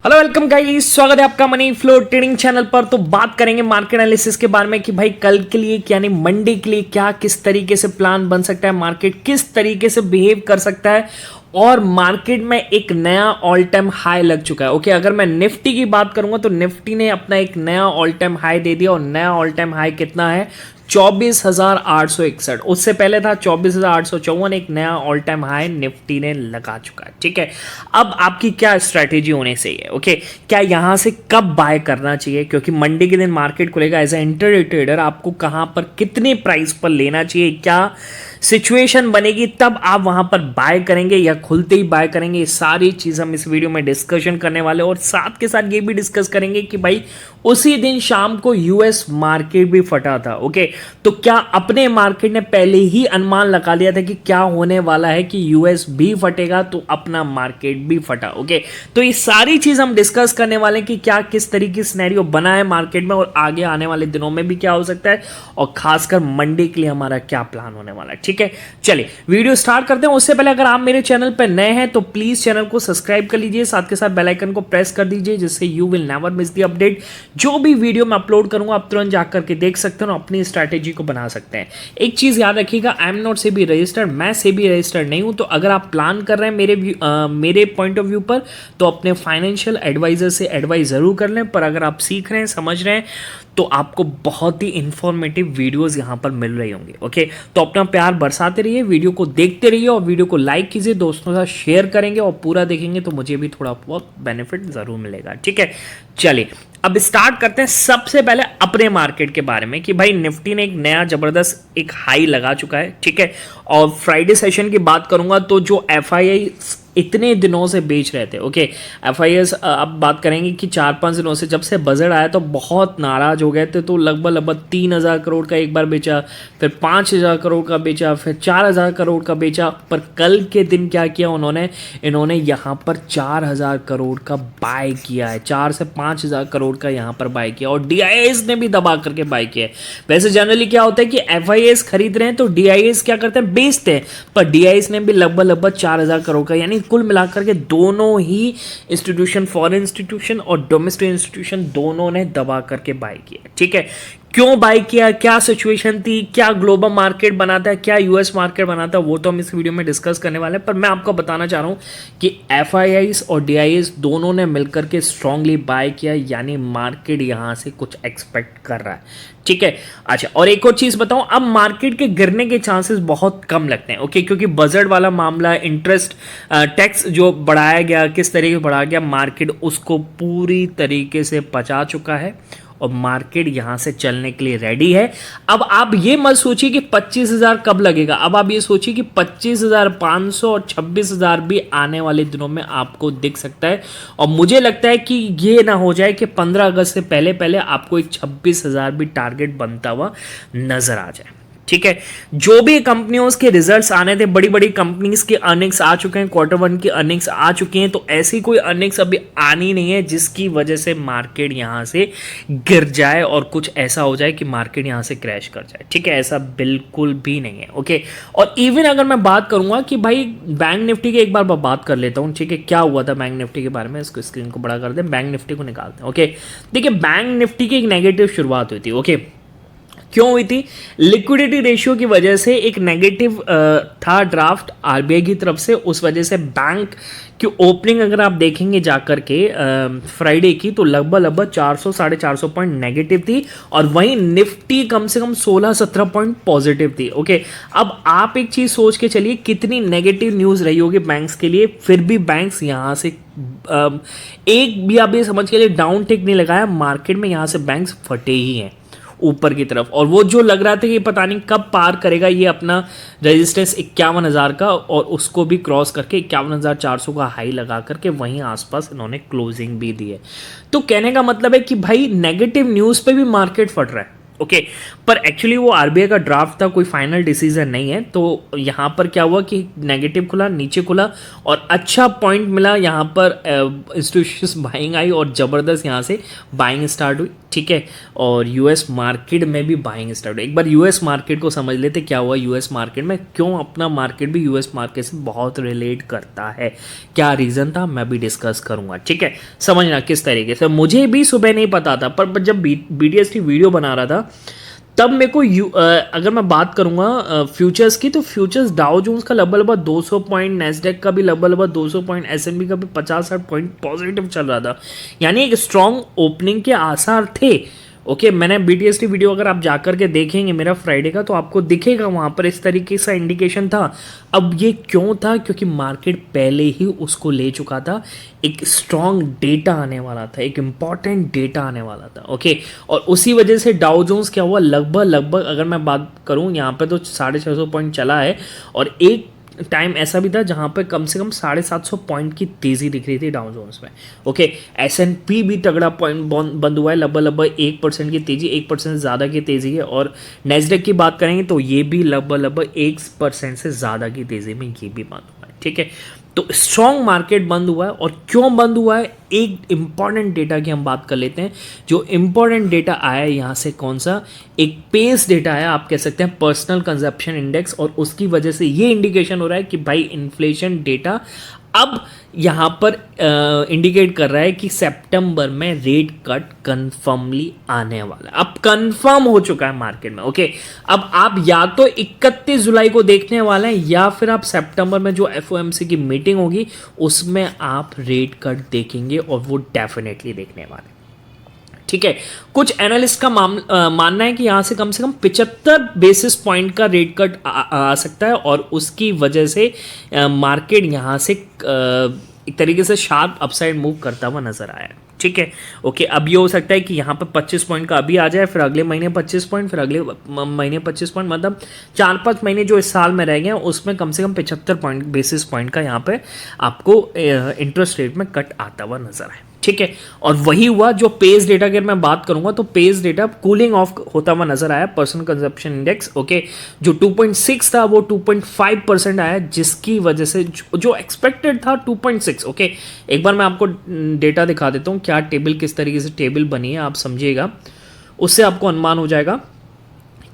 Hello welcome guys, स्वागत है आपका मनी फ्लो ट्रेडिंग चैनल पर। तो बात करेंगे मार्केट एनालिसिस के बारे में कि भाई कल के लिए यानी मंडे के लिए क्या किस तरीके से प्लान बन सकता है, मार्केट किस तरीके से बिहेव कर सकता है। और मार्केट में एक नया ऑल टाइम हाई लग चुका है। ओके, अगर मैं निफ्टी की बात करूंगा तो निफ्टी ने अपना एक नया ऑल टाइम हाई दे दिया। और नया ऑल टाइम हाई कितना है? 24,861। उससे पहले था 24,854। एक नया ऑल टाइम हाई निफ्टी ने लगा चुका है। ठीक है, अब आपकी क्या स्ट्रैटेजी होने चाहिए? ओके, क्या यहां से कब बाय करना चाहिए? क्योंकि मंडे के दिन मार्केट खुलेगा। एज ए इंट्राडे ट्रेडर आपको कहां पर कितने प्राइस पर लेना चाहिए, क्या सिचुएशन बनेगी तब आप वहां पर बाय करेंगे या खुलते ही बाय करेंगे, ये सारी चीज हम इस वीडियो में डिस्कशन करने वाले। और साथ के साथ ये भी डिस्कस करेंगे कि भाई उसी दिन शाम को यूएस मार्केट भी फटा था। ओके, तो क्या अपने मार्केट ने पहले ही अनुमान लगा लिया था कि क्या होने वाला है, कि यूएस भी फटेगा तो अपना मार्केट भी फटा। ओके, तो ये सारी चीज हम डिस्कस करने वाले हैं कि क्या किस तरीके से सिनेरियो बना है मार्केट में और आगे आने वाले दिनों में भी क्या हो सकता है, और खासकर मंडे के लिए हमारा क्या प्लान होने वाला है। ठीक है, चलिए वीडियो स्टार्ट करते हैं। उससे पहले अगर आप मेरे चैनल पर नए हैं तो प्लीज चैनल को सब्सक्राइब कर लीजिए, साथ के साथ बेल आइकन को प्रेस कर दीजिए, जिससे you will never miss the update. जो भी वीडियो मैं अपलोड करूंगा आप तुरंत जाकर के देख सकते हो, अपनी स्ट्रैटेजी को बना सकते हैं। एक चीज याद रखिएगा, I am not SEBI registered, मैं सेबी रजिस्टर्ड नहीं हूं। तो अगर आप प्लान कर रहे हैं मेरे पॉइंट ऑफ व्यू पर, तो अपने फाइनेंशियल एडवाइजर से एडवाइस जरूर कर लें। पर अगर आप सीख रहे हैं, समझ रहे हैं, तो आपको बहुत ही इंफॉर्मेटिव वीडियोस यहां पर मिल रही होंगी। ओके, तो अपना प्यार बरसाते रहिए, वीडियो को देखते रहिए और वीडियो को लाइक कीजिए, दोस्तों के साथ शेयर करेंगे और पूरा देखेंगे तो मुझे भी थोड़ा बहुत बेनिफिट जरूर मिलेगा। ठीक है, चलिए अब स्टार्ट करते हैं। सबसे पहले अपने मार्केट के बारे में कि भाई निफ्टी ने एक नया जबरदस्त एक हाई लगा चुका है। ठीक है, और फ्राइडे सेशन की बात करूंगा तो जो एफआईआई इतने दिनों से बेच रहे थे, ओके, एफआईएस अब बात करेंगे कि 4-5 दिनों से जब से बजट आया तो बहुत नाराज हो गए थे। तो लगभग 3,000 करोड़ का एक बार बेचा, फिर 5,000 करोड़ का बेचा, फिर 4,000 करोड़ का बेचा। पर कल के दिन क्या किया इन्होंने यहाँ पर 4,000 करोड़ का बाय किया है। 4 से 5,000 करोड़ का यहाँ पर बाय किया और डीआईएस ने भी दबा करके बाय किया है। वैसे जनरली क्या होता है कि एफआईएस खरीद रहे हैं तो डीआईएस क्या करते हैं, बेचते हैं। पर डीआईएस ने भी लगभग 4,000 करोड़ का, यानी कुल मिलाकर के दोनों ही इंस्टीट्यूशन, फॉरेन इंस्टीट्यूशन और डोमेस्टिक इंस्टीट्यूशन, दोनों ने दबा करके बाय किया। ठीक है, क्यों बाय किया, क्या सिचुएशन थी, क्या ग्लोबल मार्केट बनाता है, क्या यूएस मार्केट बनाता है, वो तो हम इस वीडियो में डिस्कस करने वाले हैं। पर मैं आपको बताना चाह रहा हूं कि एफआईआईस और डीआईएस दोनों ने मिलकर के स्ट्रांगली बाय किया, यानी मार्केट यहां से कुछ एक्सपेक्ट कर रहा है। ठीक है, अच्छा, और एक और चीज बताऊं, अब मार्केट के गिरने के चांसेस बहुत कम लगते हैं। ओके, क्योंकि बजट वाला मामला, इंटरेस्ट टैक्स जो बढ़ाया गया, किस तरीके से बढ़ाया गया, मार्केट उसको पूरी तरीके से पचा चुका है और मार्केट यहां से चलने के लिए रेडी है। अब आप ये मत सोचिए कि 25,000 कब लगेगा, अब आप ये सोचिए कि 25,500 और 26,000 भी आने वाले दिनों में आपको दिख सकता है। और मुझे लगता है कि ये ना हो जाए कि 15 अगस्त से पहले पहले आपको एक 26,000 भी टारगेट बनता हुआ नजर आ जाए। ठीक है, जो भी कंपनियों के रिजल्ट्स आने थे, बड़ी बड़ी कंपनीज के अर्निंग्स आ चुके हैं, Q1 की अर्निंग्स आ चुकी हैं, तो ऐसी कोई अर्निंग्स अभी आनी नहीं है जिसकी वजह से मार्केट यहां से गिर जाए और कुछ ऐसा हो जाए कि मार्केट यहां से क्रैश कर जाए। ठीक है, ऐसा बिल्कुल भी नहीं है। ओके, और इवन अगर मैं बात करूंगा कि भाई बैंक निफ्टी की एक बार बात कर लेता हूं। ठीक है, क्या हुआ था बैंक निफ्टी के बारे में, इसको स्क्रीन को बड़ा कर दें, बैंक निफ्टी को निकालते हैं। ओके, देखिए बैंक निफ्टी की एक नेगेटिव शुरुआत हुई थी। ओके, क्यों हुई थी? लिक्विडिटी रेशियो की वजह से एक नेगेटिव था ड्राफ्ट आरबीआई की तरफ से, उस वजह से बैंक की ओपनिंग अगर आप देखेंगे जाकर के फ्राइडे की, तो लगभग 400-450 पॉइंट नेगेटिव थी और वहीं निफ्टी कम से कम 16-17 पॉइंट पॉजिटिव थी। ओके, अब आप एक चीज सोच के चलिए कितनी नेगेटिव न्यूज रही होगी बैंक्स के लिए, फिर भी बैंक्स यहां से एक भी आप ये समझ के लिए डाउन टिक नहीं लगाया, मार्केट में यहां से बैंक्स फटे ही हैं ऊपर की तरफ। और वो जो लग रहा था कि पता नहीं कब पार करेगा ये अपना रेजिस्टेंस 51,000 का, और उसको भी क्रॉस करके 51,400 का हाई लगा करके वहीं आसपास इन्होंने क्लोजिंग भी दी है। तो कहने का मतलब है कि भाई नेगेटिव न्यूज़ पे भी मार्केट फट रहा है। ओके पर एक्चुअली वो आरबीआई का ड्राफ्ट था, कोई फाइनल डिसीजन नहीं है। तो यहाँ पर क्या हुआ कि नेगेटिव खुला, नीचे खुला और अच्छा पॉइंट मिला, यहाँ पर इंस्टीट्यूशंस बाइंग आई और ज़बरदस्त यहाँ से बाइंग स्टार्ट हुई, ठीक है। और यूएस मार्केट में भी बाइंग स्टार्ट हुई। एक बार यूएस मार्केट को समझ लेते क्या हुआ यूएस मार्केट में, क्यों अपना मार्केट भी यूएस मार्केट से बहुत रिलेट करता है, क्या रीज़न था मैं भी डिस्कस करूँगा, ठीक है। समझना किस तरीके से, मुझे भी सुबह नहीं पता था, पर जब BDST वीडियो बना रहा था तब मेरे को अगर मैं बात करूंगा फ्यूचर्स की, तो फ्यूचर्स डाउ जोन्स का लगभग 200 पॉइंट, नेस्डेक का भी लगभग 200 पॉइंट, S&P का भी 50-60 पॉइंट पॉजिटिव चल रहा था, यानी एक स्ट्रॉन्ग ओपनिंग के आसार थे। ओके मैंने BTST वीडियो अगर आप जाकर के देखेंगे मेरा फ्राइडे का, तो आपको दिखेगा वहाँ पर इस तरीके से इंडिकेशन था। अब ये क्यों था, क्योंकि मार्केट पहले ही उसको ले चुका था, एक स्ट्रॉन्ग डेटा आने वाला था, एक इम्पॉर्टेंट डेटा आने वाला था, ओके। और उसी वजह से डाउ जोन्स क्या हुआ, लगभग अगर मैं बात करूँ यहाँ पे तो 650 पॉइंट चला है, और एक टाइम ऐसा भी था जहां पे कम से कम 750 पॉइंट की तेजी दिख रही थी डाउ जोन्स में, ओके। S&P भी तगड़ा पॉइंट बंद हुआ है, लगभग 1% की तेजी, 1% से ज़्यादा की तेजी है। और नेस्डेक की बात करेंगे तो ये भी लगभग 1% से ज़्यादा की तेजी में ये भी बंद हुआ है, ठीक है। तो स्ट्रॉन्ग मार्केट बंद हुआ है, और क्यों बंद हुआ है, एक इंपॉर्टेंट डेटा की हम बात कर लेते हैं। जो इंपॉर्टेंट डेटा आया है यहाँ से, कौन सा, एक पेस डेटा है, आप कह सकते हैं पर्सनल कंजप्शन इंडेक्स, और उसकी वजह से ये इंडिकेशन हो रहा है कि भाई इन्फ्लेशन डेटा अब यहाँ पर इंडिकेट कर रहा है कि सितंबर में रेट कट कंफर्मली आने वाला है। अब कंफर्म हो चुका है मार्केट में, ओके। अब आप या तो 31 जुलाई को देखने वाले हैं, या फिर आप सितंबर में जो FOMC की मीटिंग होगी उसमें आप रेट कट देखेंगे, और वो डेफिनेटली देखने वाले हैं, ठीक है। कुछ एनालिस्ट का मानना है कि यहाँ से कम 75 बेसिस पॉइंट का रेट कट आ सकता है, और उसकी वजह से मार्केट यहाँ से एक तरीके से शार्प अपसाइड मूव करता हुआ नजर आया, ठीक है, ओके। अब ये हो सकता है कि यहाँ पर 25 पॉइंट का अभी आ जाए, फिर अगले महीने 25 पॉइंट, फिर अगले महीने 25 पॉइंट, मतलब 4-5 महीने जो इस साल में रह गए हैं उसमें कम से कम 75 बेसिस पॉइंट का यहाँ पे आपको इंटरेस्ट रेट में कट आता हुआ नजर आए, ठीक है। और वही हुआ जो पेस डेटा की मैं बात करूंगा, तो पेस डेटा कूलिंग ऑफ होता हुआ नजर आया, पर्सनल कंजप्शन इंडेक्स, ओके। जो 2.6 था वो 2.5% आया, जिसकी वजह से जो एक्सपेक्टेड था 2.6, ओके। एक बार मैं आपको डेटा दिखा देता हूँ, क्या टेबल, किस तरीके से टेबल बनी है, आप समझिएगा, उससे आपको अनुमान हो जाएगा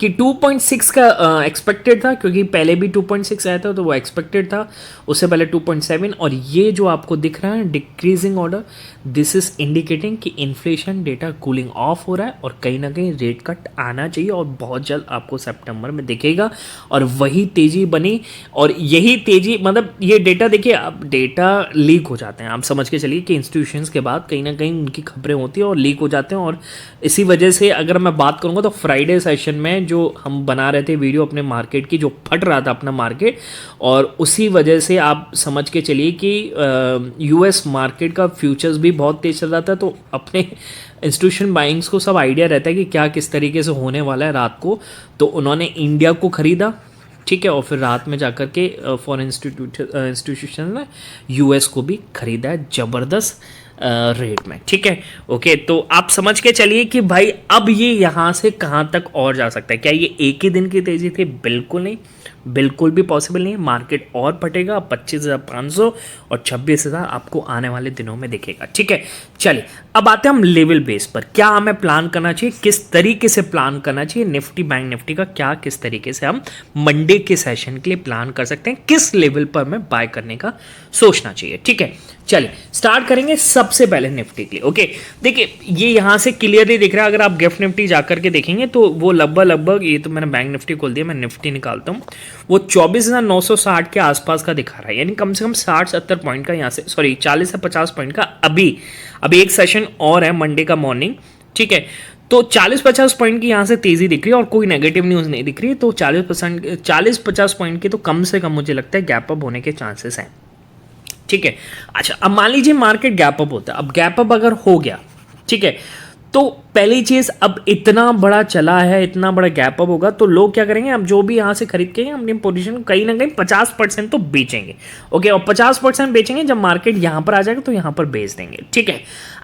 कि 2.6 का एक्सपेक्टेड था, क्योंकि पहले भी 2.6 आया था तो वो एक्सपेक्टेड था, उससे पहले 2.7। और ये जो आपको दिख रहा है decreasing order, this is indicating कि इन्फ्लेशन डेटा कूलिंग ऑफ हो रहा है, और कहीं ना कहीं रेट कट आना चाहिए, और बहुत जल्द आपको सितंबर में दिखेगा। और वही तेजी बनी, और यही तेजी, मतलब ये डेटा देखिए, अब डेटा लीक हो जाते हैं, आप समझ के चलिए कि इंस्टीट्यूशंस के बाद कहीं ना कहीं उनकी खबरें होती हैं और लीक हो जाते हैं। और इसी वजह से अगर मैं बात करूँगा तो फ्राइडे सेशन में जो हम बना रहे थे वीडियो अपने मार्केट की, जो फट रहा था अपना मार्केट, और उसी वजह से आप समझ के चलिए कि US मार्केट का फ्यूचर्स भी बहुत तेज चल रहा था। तो अपने इंस्टीट्यूशन बाइंग्स को सब आइडिया रहता है कि क्या किस तरीके से होने वाला है रात को, तो उन्होंने इंडिया को खरीदा, ठीक है, और फिर रात में जाकर के फॉरेन इंस्टीट्यूशन ने US को भी खरीदा है ज़बरदस्त रेट में, ठीक है, ओके। तो आप समझ के चलिए कि भाई अब ये यहाँ से कहाँ तक और जा सकता है। क्या ये एक ही दिन की तेजी थी? बिल्कुल नहीं, बिल्कुल भी पॉसिबल नहीं है। मार्केट और फटेगा, 25,500 और 26,000 आपको आने वाले दिनों में दिखेगा, ठीक है। चलिए अब आते हैं हम लेवल बेस पर, क्या हमें प्लान करना चाहिए, किस तरीके से प्लान करना चाहिए, निफ्टी बैंक निफ्टी का क्या किस तरीके से हम मंडे के सेशन के लिए प्लान कर सकते हैं, किस लेवल पर हमें बाय करने का सोचना चाहिए, ठीक है। चलिए स्टार्ट करेंगे सबसे पहले निफ्टी के लिए, ओके। देखिए ये यहाँ से क्लियरली दिख रहा है, अगर आप गिफ्ट निफ्टी जाकर के देखेंगे तो वो लगभग ये तो मैंने बैंक निफ्टी खोल दिया, मैं निफ्टी निकालता हूँ, वो 24,960 के आसपास का दिखा रहा है, यानी कम से कम 60-70 पॉइंट का यहाँ से, सॉरी 40 से 50 पॉइंट का अभी एक सेशन और है मंडे का मॉर्निंग, ठीक है। तो 40-50 पॉइंट की यहाँ से तेजी दिख रही है और कोई नेगेटिव न्यूज़ नहीं दिख रही, तो 40-50 पॉइंट के तो कम से कम मुझे लगता है गैप अप होने के चांसेस हैं, ठीक है। अच्छा अब मान लीजिए मार्केट गैप अप होता है, अब गैप अप अगर हो गया, ठीक है, तो पहली चीज, अब इतना बड़ा चला है, इतना बड़ा गैप अप होगा तो लोग क्या करेंगे, अब जो भी यहाँ से खरीद के अपनी पोजीशन कहीं ना कहीं 50% तो बेचेंगे, ओके। और 50% बेचेंगे, जब मार्केट यहाँ पर आ जाएगा तो यहाँ पर बेच देंगे, ठीक है।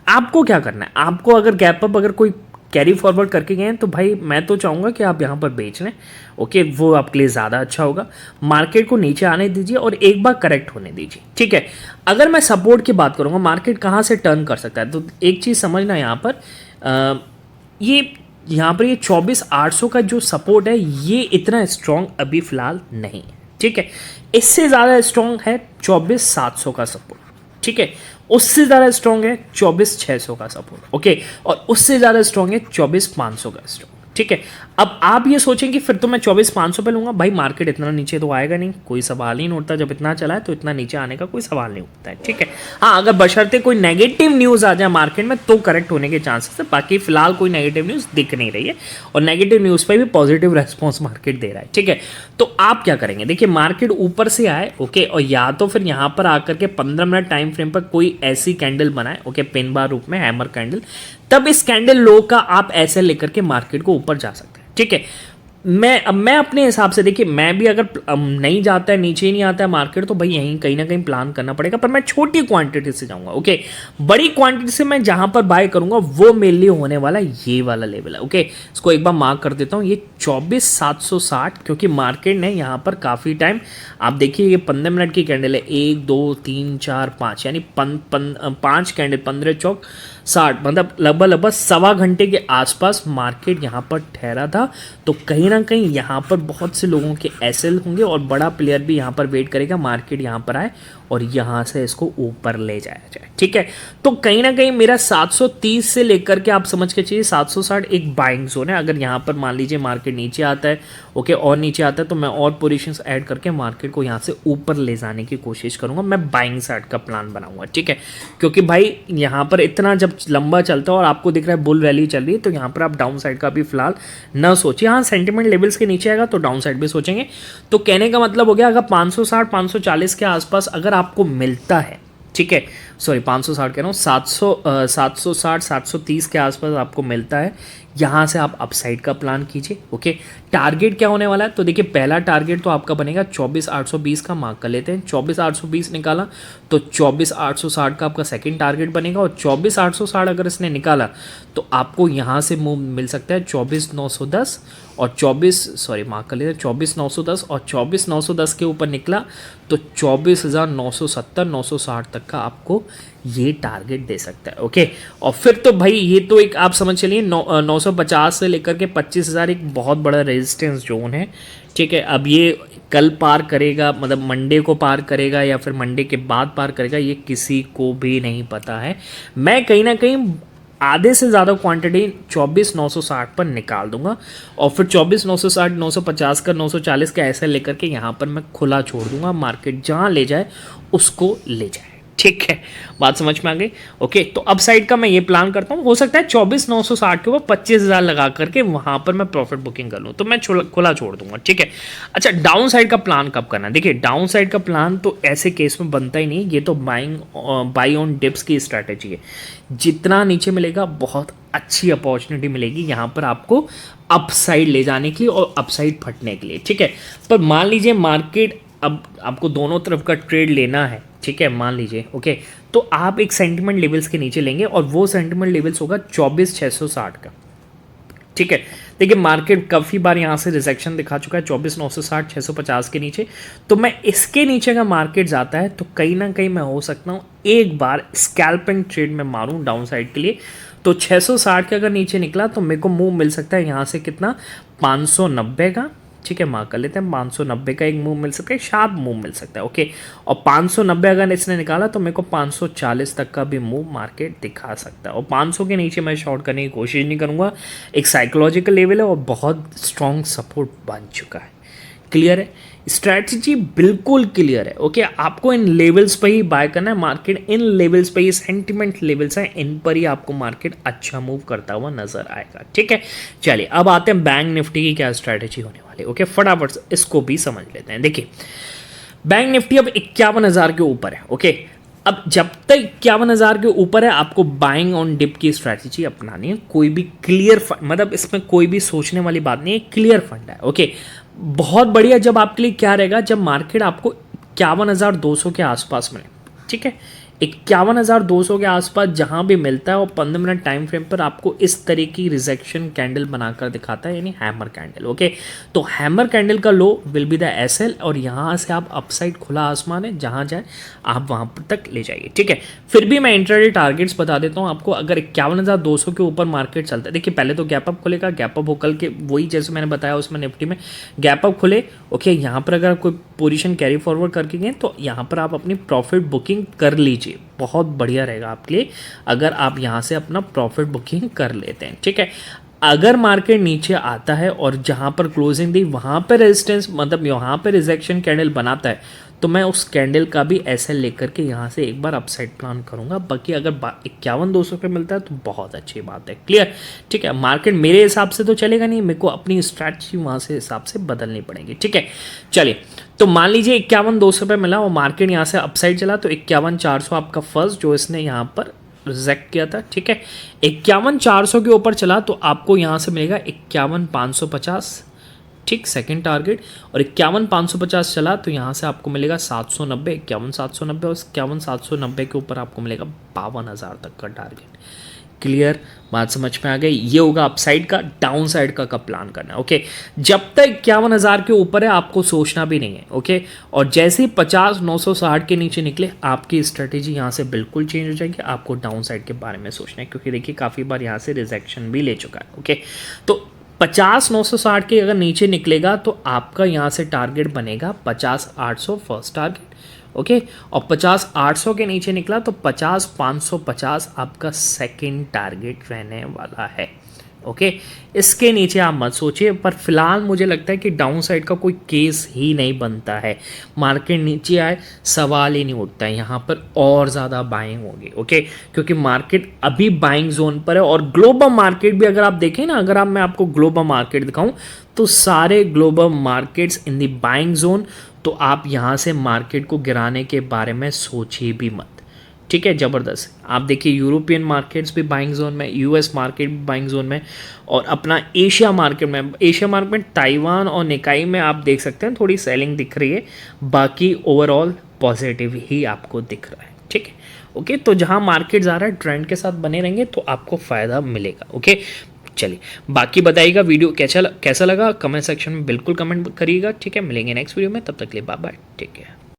आपको क्या करना है, आपको अगर गैप अप अगर कोई कैरी फॉरवर्ड करके गए हैं तो भाई मैं तो चाहूँगा कि आप यहाँ पर बेच लें। ओके, वो आपके लिए ज़्यादा अच्छा होगा। मार्केट को नीचे आने दीजिए और एक बार करेक्ट होने दीजिए, ठीक है। अगर मैं सपोर्ट की बात करूँगा, मार्केट कहाँ से टर्न कर सकता है, तो एक चीज़ समझना यहाँ पर, यहाँ पर ये 24,800 का जो सपोर्ट है ये इतना स्ट्रॉन्ग अभी फिलहाल नहीं है, ठीक है। इससे ज़्यादा स्ट्रॉन्ग है 24,700 का सपोर्ट, ठीक है। उससे ज़्यादा स्ट्रॉन्ग है 24,600 का सपोर्ट, ओके। और उससे ज़्यादा स्ट्रॉन्ग है 24,500 का स्ट्रॉन्ग, ठीक है। अब आप ये सोचें कि फिर तो मैं 24,500 पे लूँगा, भाई मार्केट इतना नीचे तो आएगा नहीं, कोई सवाल ही नहीं उठता। जब इतना चला है तो इतना नीचे आने का कोई सवाल नहीं उठता है, ठीक है। हाँ, अगर बशर्ते कोई नेगेटिव न्यूज़ आ जाए मार्केट में तो करेक्ट होने के चांसेस है, बाकी फिलहाल कोई नेगेटिव न्यूज़ दिख नहीं रही है और नेगेटिव न्यूज़ पर भी पॉजिटिव रेस्पॉन्स मार्केट दे रहा है, ठीक है। तो आप क्या करेंगे, देखिए मार्केट ऊपर से आए, ओके, और या तो फिर यहाँ पर आकर के 15 मिनट टाइम फ्रेम पर कोई ऐसी कैंडल बनाए, ओके, पिन बार रूप में हैमर कैंडल, तब इस कैंडल लो का आप ऐसे लेकर के मार्केट को ऊपर जा सकते हैं, ठीक है। मैं अपने हिसाब से, देखिए मैं भी अगर नहीं जाता है, नीचे ही नहीं आता है मार्केट, तो भाई यहीं कहीं ना कहीं प्लान करना पड़ेगा, पर मैं छोटी क्वांटिटी से जाऊंगा, ओके। बड़ी क्वांटिटी से मैं जहां पर बाय करूंगा वो मेरे लिए होने वाला ये वाला लेवल है, ओके। इसको एक बार मार्क कर देता हूं, ये 24,760, क्योंकि मार्केट ने यहाँ पर काफ़ी टाइम, आप देखिए ये 15 मिनट की कैंडल है, 1 2 3 4 5, यानी 5 कैंडल, 15 चौक 60, मतलब लगभग सवा घंटे के आसपास मार्केट यहाँ पर ठहरा था। तो कहीं ना कहीं यहाँ पर बहुत से लोगों के एसएल होंगे और बड़ा प्लेयर भी यहाँ पर वेट करेगा मार्केट यहाँ पर आए और यहाँ से इसको ऊपर ले जाया जाए, ठीक है। तो कहीं ना कहीं मेरा 730 से लेकर के आप समझ के चाहिए 760 एक बाइंग जोन है। अगर यहाँ पर मान लीजिए मार्केट नीचे आता है, ओके, और नीचे आता है, तो मैं और पोजीशंस ऐड करके मार्केट को यहाँ से ऊपर ले जाने की कोशिश करूँगा। मैं बाइंग साइड का प्लान बनाऊंगा, ठीक है, क्योंकि भाई यहाँ पर इतना जब लंबा चलता है और आपको दिख रहा है बुल रैली चल रही है, तो यहाँ पर आप डाउन साइड का भी फिलहाल न सोचिए। हाँ, सेंटिमेंट लेवल्स के नीचे आएगा तो डाउन साइड भी सोचेंगे। तो कहने का मतलब हो गया, अगर 560 540 के आसपास अगर आपको मिलता है, ठीक है, सॉरी 560 कह रहा हूँ, 760 730 के आसपास आपको मिलता है, यहाँ से आप अपसाइड का प्लान कीजिए, ओके। टारगेट क्या होने वाला है, तो देखिए पहला टारगेट तो आपका बनेगा 24,820 का, मार्क कर लेते हैं। 24,820 निकाला तो 24,860 का आपका सेकंड टारगेट बनेगा, और 24,860 अगर इसने निकाला तो आपको यहाँ से मूव मिल सकता है 24,910 और 24,910 और 24,910 के ऊपर निकला तो 24,970 960 तक का आपको ये टारगेट दे सकता है, ओके। और फिर तो भाई ये तो एक आप समझ चलिए 950 से लेकर के 25,000 एक बहुत बड़ा रेजिस्टेंस जोन है, ठीक है। अब ये कल पार करेगा, मतलब मंडे को पार करेगा या फिर मंडे के बाद पार करेगा, ये किसी को भी नहीं पता है। मैं कहीं ना कहीं आधे से ज़्यादा क्वांटिटी 24,960 पर निकाल दूंगा और फिर 24,960 950 का 940 का ऐसे लेकर के यहाँ पर मैं खुला छोड़ दूंगा, मार्केट जहाँ ले जाए उसको ले जाए, ठीक है। बात समझ में आ गई, ओके। तो अब साइड का मैं ये प्लान करता हूँ, हो सकता है 24,960 के ऊपर 25,000 लगा करके वहाँ पर मैं प्रॉफिट बुकिंग कर लूँ, तो मैं खुला छोड़ दूंगा, ठीक है। अच्छा, डाउन साइड का प्लान कब करना है, देखिए डाउन साइड का प्लान तो ऐसे केस में बनता ही नहीं, ये तो बाई ऑन डिप्स की स्ट्रैटेजी है। जितना नीचे मिलेगा बहुत अच्छी अपॉर्चुनिटी मिलेगी यहाँ पर आपको अपसाइड ले जाने के लिए और अपसाइड फटने के लिए, ठीक है। पर मान लीजिए मार्केट, अब आपको दोनों तरफ का ट्रेड लेना है, ठीक है, मान लीजिए, ओके, तो आप एक सेंटिमेंट लेवल्स के नीचे लेंगे और वो सेंटिमेंट लेवल्स होगा 24,660 का, ठीक है। देखिए मार्केट काफ़ी बार यहाँ से रिजेक्शन दिखा चुका है 24,960 650 के नीचे, तो मैं इसके नीचे का मार्केट जाता है तो कहीं ना कहीं मैं हो सकता हूँ एक बार स्कैल्पिंग ट्रेड में मारूँ डाउन साइड के लिए। तो 660 के अगर नीचे निकला तो मेरे को मूव मिल सकता है यहाँ से कितना, 590 का, ठीक है, मार्क कर लेते हैं। 590 का एक मूव मिल सकता है, शार्प मूव मिल सकता है, ओके। और 590 अगर इसने निकाला तो मेरे को 540 तक का भी मूव मार्केट दिखा सकता है, और 500 के नीचे मैं शॉर्ट करने की कोशिश नहीं करूंगा। एक साइकोलॉजिकल लेवल है और बहुत स्ट्रॉन्ग सपोर्ट बन चुका है। क्लियर है, स्ट्रैटेजी बिल्कुल क्लियर है, ओके। आपको इन लेवल्स पे ही बाय करना है, मार्केट इन लेवल्स पे ही, सेंटिमेंट लेवल्स हैं, इन पर ही आपको मार्केट अच्छा मूव करता हुआ नजर आएगा, ठीक है। चलिए अब आते हैं बैंक निफ्टी की क्या स्ट्रैटेजी होने वाली है, ओके। फटाफट से इसको भी समझ लेते हैं। देखिए बैंक निफ्टी अब 51,000 के ऊपर है, ओके। अब जब तक 51,000 के ऊपर है आपको बाइंग ऑन डिप की स्ट्रैटेजी अपनानी है। कोई भी क्लियर मतलब इसमें कोई भी सोचने वाली बात नहीं है, क्लियर फंड है, ओके। बहुत बढ़िया। जब आपके लिए क्या रहेगा, जब मार्केट आपको 51,200 के आसपास मिले, ठीक है, 51,200 के आसपास जहां भी मिलता है और 15 मिनट टाइम फ्रेम पर आपको इस तरह की रिजेक्शन कैंडल बनाकर दिखाता है, यानी हैमर कैंडल। ओके, तो हैमर कैंडल का लो विल बी द एसएल, और यहाँ से आप अपसाइड खुला आसमान है, जहां जाए आप वहां पर तक ले जाइए। ठीक है, फिर भी मैं इंट्राडे टारगेट्स बता देता हूँ आपको। अगर 51,200 के ऊपर मार्केट चलता है, देखिए पहले तो गैप अप खुलेगा, गैप अप होकर के वही जैसे मैंने बताया उसमें निफ्टी में गैप अप खुले। ओके, यहाँ पर अगर कोई पोजीशन कैरी फॉरवर्ड करके गए तो यहाँ पर आप अपनी प्रॉफिट बुकिंग कर लीजिए, बहुत बढ़िया रहेगा आपके लिए अगर आप यहाँ से अपना प्रॉफिट बुकिंग कर लेते हैं। ठीक है, अगर मार्केट नीचे आता है और जहाँ पर क्लोजिंग दी वहाँ पर रेजिस्टेंस, मतलब यहाँ पर रिजेक्शन कैंडल बनाता है, तो मैं उस कैंडल का भी ऐसे लेकर के यहाँ से एक बार अपसाइड प्लान करूँगा। बाकी अगर 51,200 पे मिलता है तो बहुत अच्छी बात है। क्लियर? ठीक है, मार्केट मेरे हिसाब से तो चलेगा नहीं, मेरे को अपनी स्ट्रैटेजी वहाँ से हिसाब से बदलनी पड़ेगी। ठीक है, चलिए, तो मान लीजिए 51,200 पे मिला और मार्केट यहाँ से अपसाइड चला, तो 51,400 आपका फर्स्ट जो इसने यहाँ पर रिजेक्ट किया था। ठीक है, 51,400 के ऊपर चला तो आपको यहाँ से मिलेगा 51,550, ठीक, सेकंड टारगेट। और 51,550 चला तो यहाँ से आपको मिलेगा 790, 51,790, और 51,790 के ऊपर आपको मिलेगा 52,000 तक का टारगेट। क्लियर? बात समझ में आ गई? ये होगा अपसाइड का। डाउन साइड का कब प्लान करना है? ओके, जब तक 51,000 के ऊपर है आपको सोचना भी नहीं है। ओके, और जैसे ही 50,960 के नीचे निकले आपकी स्ट्रेटेजी यहाँ से बिल्कुल चेंज हो जाएगी। आपको डाउन साइड के बारे में सोचना है, क्योंकि देखिए काफ़ी बार यहाँ से रिजेक्शन भी ले चुका है। ओके, तो 50,960 के अगर नीचे निकलेगा तो आपका यहाँ से टारगेट बनेगा 50,800 फर्स्ट टारगेट। ओके, और 50,800 के नीचे निकला तो 50,550 आपका सेकंड टारगेट रहने वाला है। ओके, इसके नीचे आप मत सोचिए, पर फिलहाल मुझे लगता है कि डाउन साइड का कोई केस ही नहीं बनता है। मार्केट नीचे आए सवाल ही नहीं उठता है, यहाँ पर और ज़्यादा बाइंग होगी। ओके, क्योंकि मार्केट अभी बाइंग जोन पर है, और ग्लोबल मार्केट भी अगर आप देखें ना, अगर मैं आपको ग्लोबल मार्केट दिखाऊं तो सारे global markets in the buying zone, तो आप यहाँ से मार्केट को गिराने के बारे में सोचिए भी मत। ठीक है, ज़बरदस्त। आप देखिए यूरोपियन मार्केट्स भी बाइंग जोन में, यूएस मार्केट भी बाइंग जोन में, और अपना एशिया मार्केट में ताइवान और निकाई में आप देख सकते हैं थोड़ी सेलिंग दिख रही है, बाकी ओवरऑल पॉजिटिव ही आपको दिख रहा है। ठीक है, ओके, तो जहाँ मार्केट जा रहा है ट्रेंड के साथ बने रहेंगे तो आपको फ़ायदा मिलेगा। ओके, चलिए, बाकी बताइएगा वीडियो कैसा लगा कमेंट सेक्शन में बिल्कुल कमेंट करिएगा। ठीक है, मिलेंगे नेक्स्ट वीडियो में, तब तक के लिए बाय बाय, टेक केयर।